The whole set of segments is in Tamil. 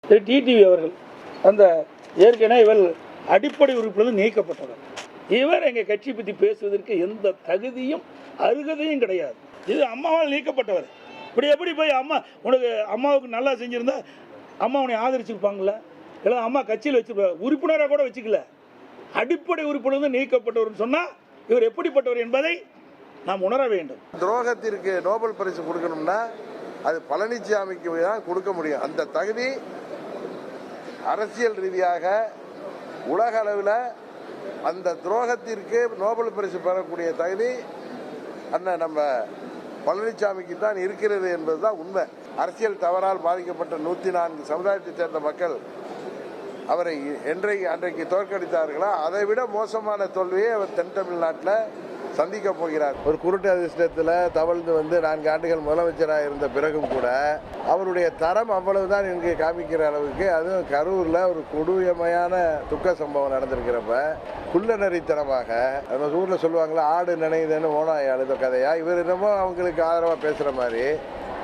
டிடிவி அவர்கள் அந்த ஏற்கனவே இவர் அடிப்படை உறுப்பினர் நீக்கப்பட்டவர். இவர் எங்கள் கட்சி பற்றி பேசுவதற்கு எந்த தகுதியும் அருகதையும் கிடையாது. இது அம்மாவால் நீக்கப்பட்டவர். இப்படி எப்படி போய் உனக்கு அம்மாவுக்கு நல்லா செஞ்சுருந்தா அம்மா உன்னை ஆதரிச்சிருப்பாங்களே, இல்லை அம்மா கட்சியில் வச்சிருப்பா, உறுப்பினராக கூட வச்சுக்கல. அடிப்படை உறுப்பினர் நீக்கப்பட்டவர் சொன்னால் இவர் எப்படிப்பட்டவர் என்பதை நாம் உணர வேண்டும். துரோகத்திற்கு நோபல் பரிசு கொடுக்கணும்னா அது பழனிசாமிக்கு தான் கொடுக்க முடியும். அந்த தகுதி அரசியல் ரீதியாக உலக அளவில் அந்த துரோகத்திற்கு நோபல் பரிசு பெறக்கூடிய தகுதி அண்ணன் நம்ம பழனிசாமிக்கு தான் இருக்கிறது என்பதுதான் உண்மை. அரசியல் தவறால் பாதிக்கப்பட்ட 104 சமுதாயத்தைச் சேர்ந்த மக்கள் அவரை அன்றைக்கு தோற்கடித்தார்களா, அதை விட மோசமான தோல்வியை அவர் தென் தமிழ்நாட்டில் சந்திக்க போகிறார். ஒரு குருட்டு அதிர்ஷ்டத்தில் தவழ்ந்து 4 ஆண்டுகள் முதலமைச்சராக இருந்த பிறகும் கூட அவருடைய தரம் அவ்வளவுதான் இங்கு காமிக்கிற அளவுக்கு, அதுவும் கரூரில் ஒரு கொடூரமான துக்க சம்பவம் நடந்திருக்கிறப்ப குள்ளநரித்தனமாக நம்ம ஊரில் சொல்லுவாங்களா, ஆடு நினைதுன்னு ஓனாய் அழுத கதையா, இவர் என்னமோ அவங்களுக்கு ஆதரவாக பேசுகிற மாதிரி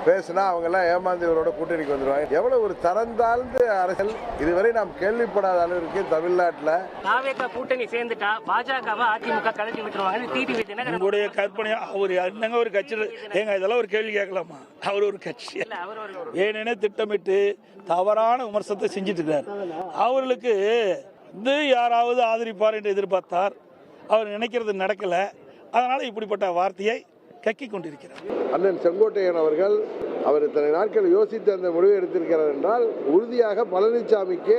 பேசினா அவங்கெல்லாம் ஏமாந்து இவரோட கூட்டணிக்கு வந்துடுவாங்க. எவ்வளவு ஒரு தரந்தாழ்ந்த அரசியல் இதுவரை நாம் கேள்விப்படாத அளவிற்கு தமிழ்நாட்டில் கூட்டணி சேர்ந்துட்டா பாஜகவை அதிமுக கலட்டி விட்டுருவாங்க. உங்களுடைய கற்பனை அவர் என்னங்க ஒரு கட்சியில் ஏங்க இதெல்லாம் ஒரு கேள்வி கேட்கலாமா? அவர் ஒரு கட்சி ஏனென திட்டமிட்டு தவறான விமர்சனத்தை செஞ்சுட்டு இருக்கார். அவர்களுக்கு இது யாராவது ஆதரிப்பார் என்று எதிர்பார்த்தார். அவர் நினைக்கிறது நடக்கல. அதனால இப்படிப்பட்ட வார்த்தையை கக்கி கொண்டிருக்கிறார். அண்ணன் செங்கோட்டையன் அவர்கள் அவர் இத்தனை நாட்கள் யோசித்து அந்த முடிவை எடுத்திருக்கிறார் என்றால் உறுதியாக பழனிசாமிக்கு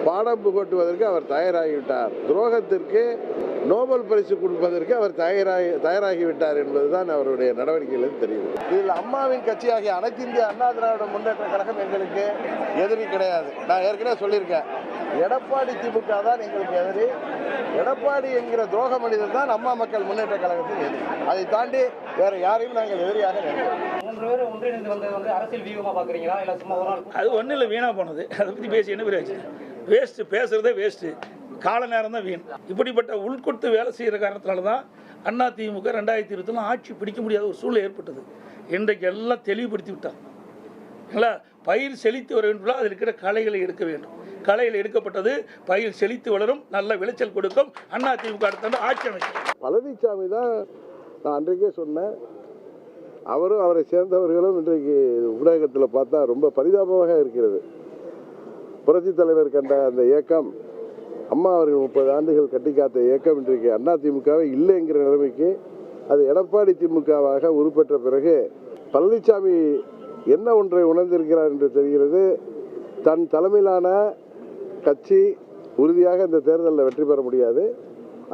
பாடம் புகட்டுவதற்கு அவர் தயாராகிவிட்டார். துரோகத்திற்கு நோபல் பரிசு கொடுப்பதற்கு அவர் தயாராகிவிட்டார் என்பதுதான் அவருடைய நடவடிக்கைகள் தெரியுது. இதில் அம்மாவின் கட்சியாகிய அனைத்து இந்திய அண்ணா திராவிட முன்னேற்ற கழகம் எங்களுக்கு எதிரி கிடையாது. நான் ஏற்கனவே சொல்லியிருக்கேன், எடப்பாடி திமுக தான் எங்களுக்கு எதிரி. எடப்பாடி என்கிற துரோக மனிதர் தான் அம்மா மக்கள் முன்னேற்ற கழகத்தின் எதிரி. அதை தாண்டி வேற யாரையும் நாங்கள் எதிரியாக அது ஒன்றும் இல்லை, வீணா போனது. அதை பற்றி பேசி என்ன பேச்சு? வேஸ்ட்டு, பேசுறதே வேஸ்ட்டு, கால நேரம் தான் வீண். இப்படிப்பட்ட உள்கொடுத்து வேலை செய்கிற காரணத்தினால தான் அதிமுக 2020 ஆட்சி பிடிக்க முடியாத ஒரு சூழ்நிலை ஏற்பட்டது. இன்றைக்கு எல்லாம் தெளிவுபடுத்தி விட்டாங்க. பயிர் செழித்து வர வேண்டும், அதில் இருக்கிற களைகளை எடுக்க வேண்டும். களைகள் எடுக்கப்பட்டது, பயிர் செழித்து வளரும், நல்ல விளைச்சல் கொடுக்கும். அதிமுக அடுத்த ஆட்சி அமைக்கும். பழனிசாமி தான் நான் அன்றைக்கே சொன்னேன். அவரும் அவரை சேர்ந்தவர்களும் இன்றைக்கு ஊடகத்தில் பார்த்தா ரொம்ப பரிதாபமாக இருக்கிறது. புரட்சி தலைவர் கண்ட அந்த இயக்கம், அம்மா அவர்கள் 30 ஆண்டுகள் கட்டி காத்த இயக்கம் இன்றைக்கு அதிமுகவே இல்லைங்கிற நிலைமைக்கு அது எடப்பாடி திமுகவாக உருப்பெற்ற பிறகு பழனிசாமி என்ன ஒன்றை உணர்ந்திருக்கிறார் என்று தெரிகிறது. தன் தலைமையிலான கட்சி உறுதியாக இந்த தேர்தலில் வெற்றி பெற முடியாது.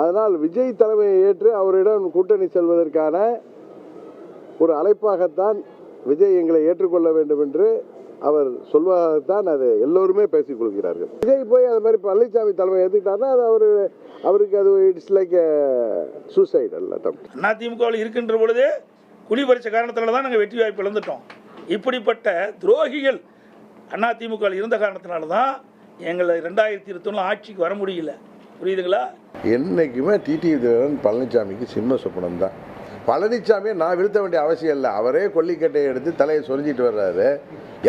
அதனால் விஜய் தலைமையை ஏற்று அவரிடம் கூட்டணி செல்வதற்கான ஒரு அழைப்பாகத்தான் விஜய் எங்களை ஏற்றுக்கொள்ள வேண்டும் என்று அவர் சொல்வதாகத்தான் அது எல்லோருமே பேசிக்கொள்கிறார்கள். விஜய் போய் அது மாதிரி பழனிசாமி தலைமை ஏற்றுக்கிட்டாருன்னா அது அவருக்கு அது இட்ஸ் லைக் சூசைட் அட்டம். அதிமுகவில் இருக்கின்ற பொழுதே குழி பறிச்ச காரணத்தினால தான் நாங்கள் வெற்றி வாய்ப்பு இழந்துட்டோம். இப்படிப்பட்ட துரோகிகள் அதிமுக இருந்த காரணத்தினால தான் எங்களை 2021 ஆட்சிக்கு வர முடியல. புரியுதுங்களா? என்னைக்குமே டிடிவி பழனிசாமிக்கு சிம்ம சொப்பனம் தான். பழனிசாமியை நான் வீழ்த்த வேண்டிய அவசியம் இல்லை. அவரே கொல்லிக்கட்டையை எடுத்து தலையை சொரிஞ்சிட்டு வர்றாரு.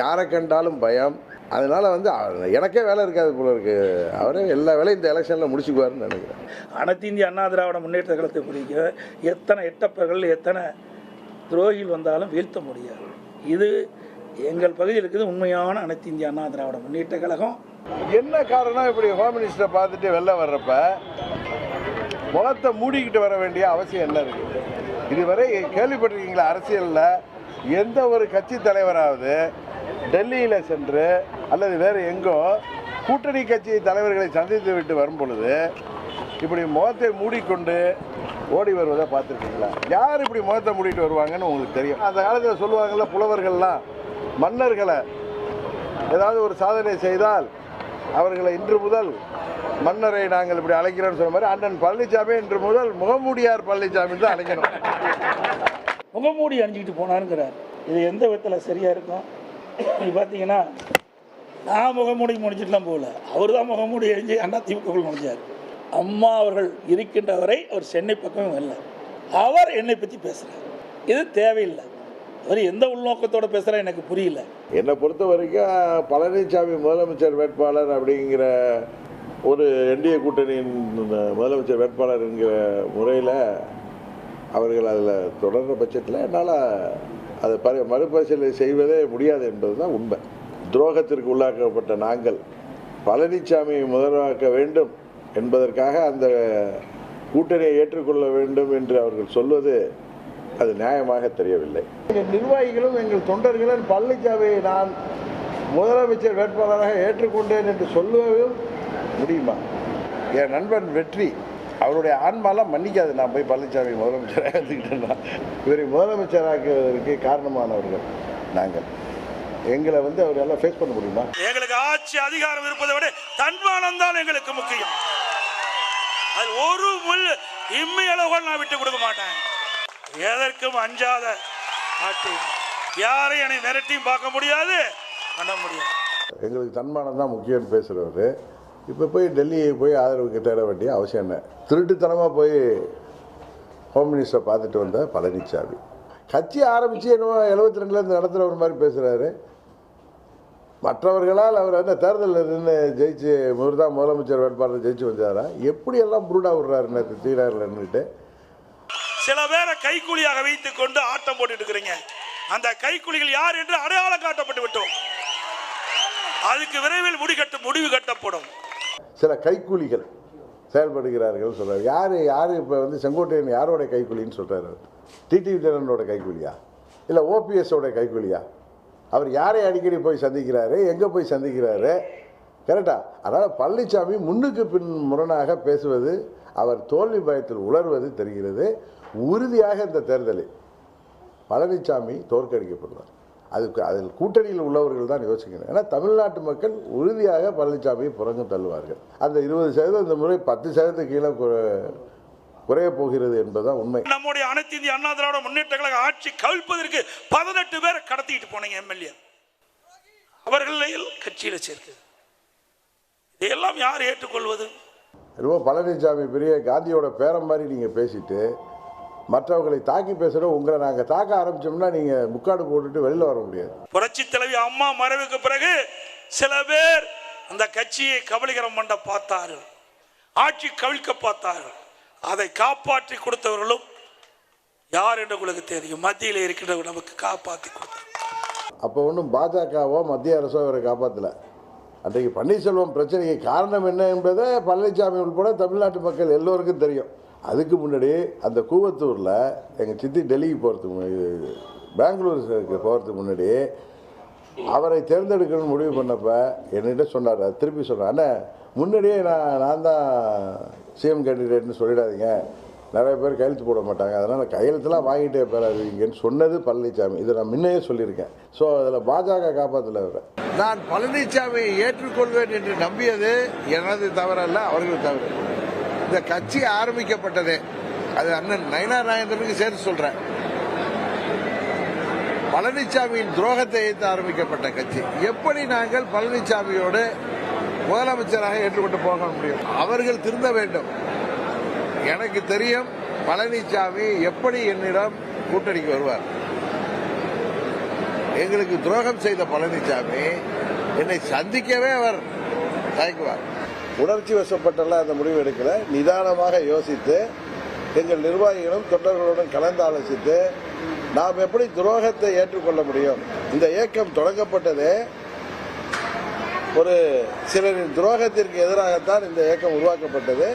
யாரை கண்டாலும் பயம். அதனால எனக்கே வேலை இருக்காது போல இருக்கு. அவரே எல்லா வேலையும் இந்த எலெக்ஷனில் முடிச்சுக்குவாருன்னு நினைக்கிறேன். அனைத்து இந்திய அண்ணா திராவிட முன்னேற்ற கழகத்தை பிடிக்க எத்தனை எட்டப்பர்கள் எத்தனை துரோகிகள் வந்தாலும் வீழ்த்த முடியாது. இது எங்கள் பகுதியில் இருக்குது உண்மையான அனைத்து இந்திய அண்ணா திராவிட முன்னேற்ற கழகம். என்ன காரணம், இப்படி ஹோம் மினிஸ்டரை பார்த்துட்டு வெளில வர்றப்ப முகத்தை மூடிக்கிட்டு வர வேண்டிய அவசியம் என்ன இருக்குது? இதுவரை கேள்விப்பட்டிருக்கீங்களா? அரசியலில் எந்த ஒரு கட்சி தலைவராவது டெல்லியில் சென்று அல்லது வேறு எங்கோ கூட்டணி கட்சி தலைவர்களை சந்தித்து விட்டு வரும் பொழுது இப்படி முகத்தை மூடிக்கொண்டு ஓடி வருவதை பார்த்துருக்கீங்களா? யார் இப்படி முகத்தை மூடிட்டு வருவாங்கன்னு உங்களுக்கு தெரியும். அந்த காலத்தில் சொல்லுவாங்கள்ல, புலவர்கள்லாம் மன்னர்களை ஏதாவது ஒரு சாதனை செய்தால் அவர்களை இன்று முதல் மன்னரை நாங்கள் இப்படி அழைக்கிறோம்னு சொன்ன மாதிரி அண்ணன் பழனிசாமி இன்று முதல் முகமூடியார் பழனிசாமி தான் அழைக்கணும். முகமூடி அணிஞ்சிக்கிட்டு போனாருங்கிறார். இது எந்த விதத்தில் சரியாக இருக்கும்? நீங்கள் பார்த்தீங்கன்னா நான் முகமூடி முடிஞ்சிட்டுலாம் போகல, அவர் தான் முகமூடி அணிஞ்சு அதிமுக முடிஞ்சார். அம்மா அவர்கள் இருக்கின்ற வரை அவர் சென்னை பக்கமே வரல. அவர் என்னை பற்றி பேசுகிறார். இது தேவையில்லை. அவர் எந்த உள்நோக்கத்தோடு பேசுகிறா எனக்கு புரியல. என்னை பொறுத்த வரைக்கும் பழனிசாமி முதலமைச்சர் வேட்பாளர் அப்படிங்கிற ஒரு என்டிஏ கூட்டணியின் முதலமைச்சர் வேட்பாளர் என்கிற முறையில் அவர்கள் அதில் தொடர்ந்த பட்சத்தில் என்னால் அதை மறுபரிசீலனை செய்வதே முடியாது என்பது தான் உண்மை. துரோகத்திற்கு உள்ளாக்கப்பட்ட நாங்கள் பழனிசாமியை முதல்வாக்க வேண்டும் என்பதற்காக அந்த கூட்டணியை ஏற்றுக்கொள்ள வேண்டும் என்று அவர்கள் சொல்வது அது நியாயமாக தெரியவில்லை. எங்கள் நிர்வாகிகளும் எங்கள் தொண்டர்களும் பழனிசாமியை நான் முதலமைச்சர் வேட்பாளராக ஏற்றுக்கொண்டேன் என்று சொல்லவும் முடியுமா? என் நண்பன் வெற்றி அவருடைய ஆன்மாலாம் மன்னிக்காது. நான் போய் பழனிசாமி முதலமைச்சராக இருந்துக்கிட்டேன்னா இவரை முதலமைச்சராக்குவதற்கு காரணமானவர்கள் நாங்கள். எங்களை அவர் எல்லாம் ஃபேஸ் பண்ண முடியுமா? எங்களுக்கு ஆட்சி அதிகாரம் இருப்பதை விட தன்மானம் தான் எங்களுக்கு முக்கியம். அது ஒரு முள் இம்மையளவு நான் விட்டு கொடுக்க மாட்டேன். எதற்கும் அஞ்சாத ஆட்சி, யாரையும் என்னை மிரட்டியும் பார்க்க முடியாது, பண்ண முடியாது. எங்களுக்கு தன்மானம் தான் முக்கியம்னு பேசுகிறவர் இப்போ போய் டெல்லியை போய் ஆதரவுக்கு தேட வேண்டிய அவசியம் என்ன? திருட்டுத்தனமாக போய் ஹோம் மினிஸ்டரை பார்த்துட்டு வந்த பழனிசாமி கட்சி ஆரம்பித்து என்னவோ 72லேருந்து நடத்துகிறவர் மாதிரி பேசுகிறாரு. மற்றவர்களால் அவர் என்ன தேர்தலில் நின்று ஜெயிச்சு தான் முதலமைச்சர் வேட்பாளர் ஜெயிச்சு வந்தாரா? எப்படியெல்லாம் புருடா விடுறாரு தீராருன்னுட்டு சில பேரை கைக்கூலியாக வைத்துக் கொண்டு ஆட்டம் போட்டு இருக்கிறீங்க. அந்த கைக்கூலிகள் யார் என்று அடையாளம் காட்டப்பட்டு விட்டோம். அதுக்கு விரைவில் முடிவு கட்டப்படும். சில கைக்கூலிகள் செயல்படுகிறார்கள் சொல்றாரு. யாரு இப்போ செங்கோட்டையன் யாரோட கைக்கூலின்னு சொல்றாரு? டிடிவி தினகரனோட கைக்கூலியா இல்லை ஓபிஎஸோட கைக்கூலியா? அவர் யாரை அடிக்கடி போய் சந்திக்கிறாரு, எங்கே போய் சந்திக்கிறாரு? கரெக்டா? அதனால் பழனிசாமி முன்னுக்கு பின் முரணாக பேசுவது, அவர் தோல்வி பயத்தில் உணர்வது தெரிகிறது. உறுதியாக இந்த தேர்தலில் பழனிசாமி தோற்கடிக்கப்படுவார். அதில் கூட்டணியில் உள்ளவர்கள் தான் யோசிக்கணும். ஏன்னா தமிழ்நாட்டு மக்கள் உறுதியாக பழனிசாமியை புறங்கும் தள்ளுவார்கள். அந்த 20% இந்த முறை 10% கீழே குறைய போகிறது என்பதுதான் உண்மை. நம்முடைய அனைத்து இந்திய அண்ணா திராவிட முன்னேற்ற கழக ஆட்சி கவிழ்ப்பதற்கு 18 பேர் கடத்திட்டு போனீங்க எம்எல்ஏ. அவர்களை கட்சியில் சேர்க்கு இதையெல்லாம் யார் ஏற்றுக்கொள்வது? பழனிசாமி பெரிய காந்தியோட பேரம் மாதிரி நீங்கள் பேசிட்டு மற்றவர்களை தாக்கி பேசுகிறோம். உங்களை நாங்கள் தாக்க ஆரம்பிச்சோம்னா நீங்கள் முக்காடு போட்டுட்டு வெளியில் வர முடியாது. புரட்சி தலைவி அம்மா மறைவுக்கு பிறகு சில பேர் அந்த கட்சியை கபலீகரம் பண்ண பார்த்தார்கள், ஆட்சி கவிழ்க்க பார்த்தார்கள். அதை காப்பாற்றி கொடுத்தவர்களும் யார் என்று உங்களுக்கு தெரியும். மத்தியில் இருக்கின்ற நமக்கு காப்பாற்றி கொடுத்தார். அப்போ ஒன்றும் பாஜகவோ மத்திய அரசோ அவரை காப்பாற்றலை. அன்றைக்கு பன்னீர்செல்வம் பிரச்சனைக்கு காரணம் என்ன என்பதை பழனிசாமி உட்பட தமிழ்நாட்டு மக்கள் எல்லோருக்கும் தெரியும். அதுக்கு முன்னாடி அந்த கூவத்தூரில் எங்கள் சித்தி டெல்லிக்கு போகிறதுக்கு பெங்களூருக்கு போகிறதுக்கு முன்னாடி அவரை தேர்ந்தெடுக்கணும்னு முடிவு பண்ணப்போ என்கிட்ட சொன்னார். அது திருப்பி சொன்னார், அண்ணா முன்னாடியே நான் தான் சிஎம் கேண்டிடேட்னு சொல்லிடாதீங்க, நிறைய பேர் கையெழுத்து போட மாட்டாங்க, அதனால் கையெழுத்துலாம் வாங்கிட்டே பேராதீங்கன்னு சொன்னது பழனிசாமி. இதை நான் முன்னையே சொல்லியிருக்கேன். ஸோ அதில் பாஜக காப்பாற்றல. நான் பழனிசாமியை ஏற்றுக்கொள்வேன் என்று நம்பியது எனது தவறல்ல, அவர்கள் தவறு. இந்த கட்சி ஆரம்பிக்கப்பட்டதே அது அண்ணன் நயினார் நாகேந்திரனுக்கு சேர்த்து சொல்றேன். பழனிசாமியின் துரோகத்தை எதிர்த்து ஆரம்பிக்கப்பட்ட கட்சி. எப்படி நாங்கள் பழனிசாமியோடு முதலமைச்சராக ஏற்றுக்கொண்டு போக முடியும்? அவர்கள் திருந்த வேண்டும். எனக்கு தெரியும் பழனிசாமி எப்படி என்னிடம் கூட்டணிக்கு வருவார். எங்களுக்கு துரோகம் செய்த பழனிசாமி என்னை சந்திக்கவே அவர் தயங்குவார். உணர்ச்சி வசப்பட்டெல்லாம் அந்த முடிவு எடுக்கல. நிதானமாக யோசித்து எங்கள் நிர்வாகிகளும் தொண்டர்களுடன் கலந்து ஆலோசித்து நாம் எப்படி துரோகத்தை ஏற்றுக்கொள்ள முடியும். இந்த இயக்கம் தொடங்கப்பட்டதே ஒரு சிலரின் துரோகத்திற்கு எதிராகத்தான் இந்த இயக்கம் உருவாக்கப்பட்டது.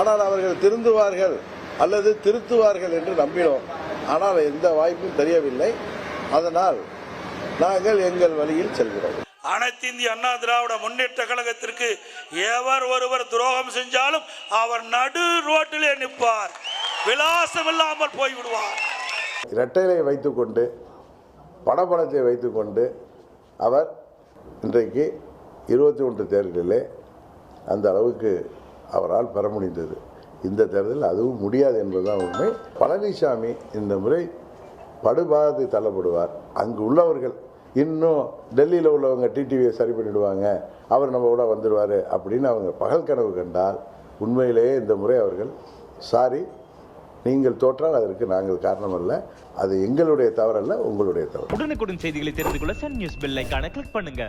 ஆனால் அவர்கள் திருந்துவார்கள் அல்லது திருத்துவார்கள் என்று நம்பினோம். ஆனால் எந்த வாய்ப்பும் தெரியவில்லை. அதனால் நாங்கள் எங்கள் வழியில் செல்கிறோம். அனைத்து இந்திய அண்ணா திராவிட முன்னேற்ற கழகத்திற்கு எவர் ஒருவர் துரோகம் செஞ்சாலும் அவர் நடு ரோட்டிலே நிற்பார், விலாசம் இல்லாமல் போய்விடுவார். இரட்டைலை வைத்துக்கொண்டு படபடத்தை வைத்துக்கொண்டு அவர் இன்றைக்கு 21 தேர்தலிலே அந்த அளவுக்கு அவரால் பெற முடிந்தது. இந்த தேர்தலில் அதுவும் முடியாது என்பதுதான் உண்மை. பழனிசாமி இந்த முறை படுபாதத்தை தள்ளப்படுவார். அங்கு உள்ளவர்கள் இன்னும் டெல்லியில் உள்ளவங்க டிடிவியை சரி பண்ணிடுவாங்க, அவர் நம்ம கூட வந்துடுவார் அப்படின்னு அவங்க பகல் கனவு கண்டால் உண்மையிலேயே இந்த முறை அவர்கள் சாரி நீங்கள் தோற்றால் அதற்கு நாங்கள் காரணம் அல்ல, அது எங்களுடைய தவறல்ல, உங்களுடைய தவறு. உடனுக்குடன் செய்திகளை தெரிந்து கொள்ள சன் நியூஸ் பெல் ஐகானை கிளிக் பண்ணுங்க.